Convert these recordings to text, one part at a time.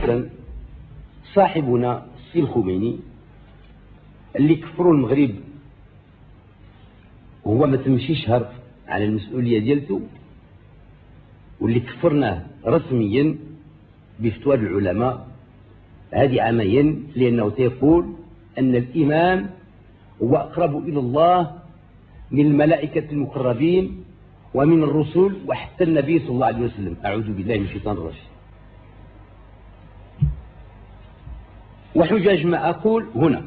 مثلا صاحبنا السي الخميني اللي كفروا المغرب وهو ما تمشيش هرب على المسؤولية ديالته، واللي كفرناه رسميا بفتوى العلماء هذه عامين، لأنه تيقول أن الإمام هو أقرب إلى الله من الملائكة المقربين ومن الرسل وحتى النبي صلى الله عليه وسلم. أعوذ بالله من الشيطان الرجيم. وحجج ما أقول هنا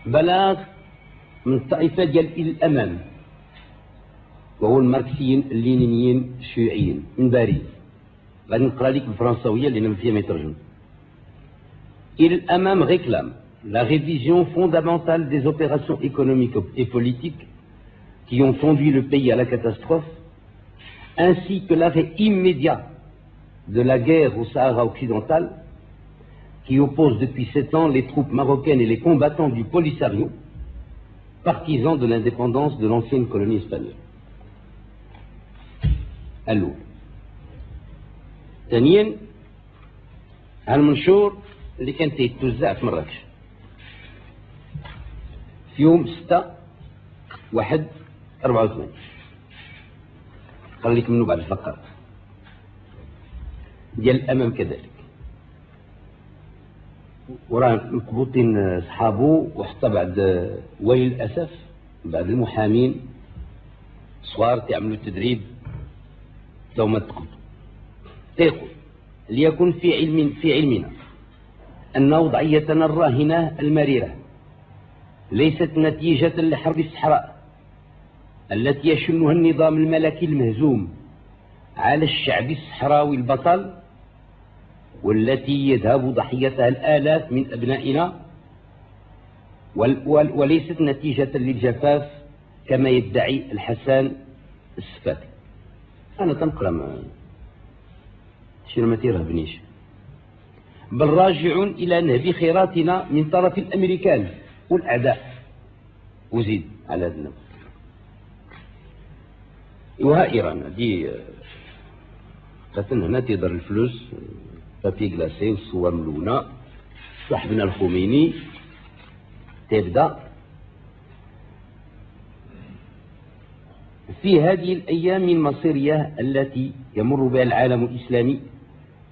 بلاغ من الطائفة ديال الأمام، وهو الماركسيين اللينيين الشيوعيين من باريس. غادي نقرا لك بالفرنساوية لأن ما فيها ما يترجم. الأمام réclame la révision fondamentale des opérations économiques et politiques qui ont conduit le pays à la catastrophe, ainsi que l'arrêt immédiat de la guerre au Sahara occidental, qui oppose depuis 7 ans les troupes marocaines et les combattants du Polisario, partisans de l'indépendance de l'ancienne colonie espagnole. الأول. ثانيا هالمنشور اللي كان تيتوزع في مراكش في يوم 6/1/84. خليك منه بعد الفقرات ديال الأمام كذلك، وراه مقبوطين صحابو، وحتى بعد ويل الأسف بعد المحامين صغار تعملوا التدريب لو تقبضوا. يقول ليكن في علمنا أن وضعيتنا الراهنة المريرة ليست نتيجة لحرب الصحراء التي يشنها النظام الملكي المهزوم على الشعب الصحراوي البطل، والتي يذهب ضحيتها الآلاف من أبنائنا، وليست نتيجة للجفاف كما يدعي الحسن السفاتي. أنا تنقرأ شنو ما تيرهبنيش، بل راجع إلى نهب خيراتنا من طرف الأمريكان والأعداء. وزيد على هذا النمط. وها إيران هذه قتل هنا تيضر الفلوس بابي كلاسي والصور ملونة. صاحبنا الخميني تبدأ في هذه الأيام المصيرية التي يمر بها العالم الإسلامي،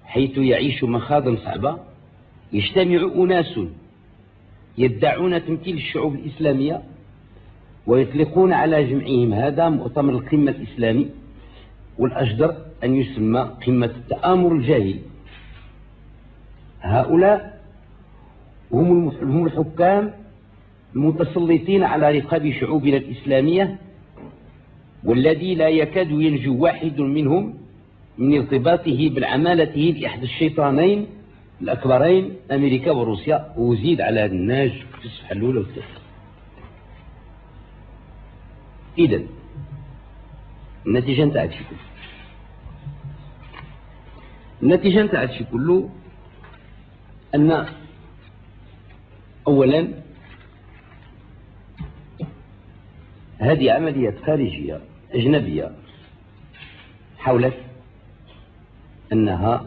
حيث يعيش مخاضا صعبة، يجتمع أناس يدعون تمثيل الشعوب الإسلامية ويطلقون على جمعهم هذا مؤتمر القمة الإسلامي، والأجدر أن يسمى قمة التآمر الجاهلي. هؤلاء هم الحكام المتسلطين على رقاب شعوبنا الإسلامية، والذي لا يكاد ينجو واحد منهم من ارتباطه بالعمالة لأحد الشيطانين الأكبرين أمريكا وروسيا. وزيد على هذا الناج في الصفحة الأولى والثانية. إذن النتيجة نتاع هادشي كله، النتيجة نتاع هادشي كله أن أولا هذه عمليات خارجية أجنبية حاولت أنها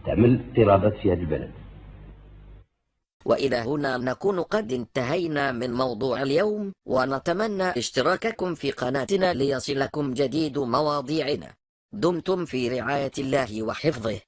تعمل اضطرابات في هذا البلد. وإلى هنا نكون قد انتهينا من موضوع اليوم، ونتمنى اشتراككم في قناتنا ليصلكم جديد مواضيعنا. دمتم في رعاية الله وحفظه.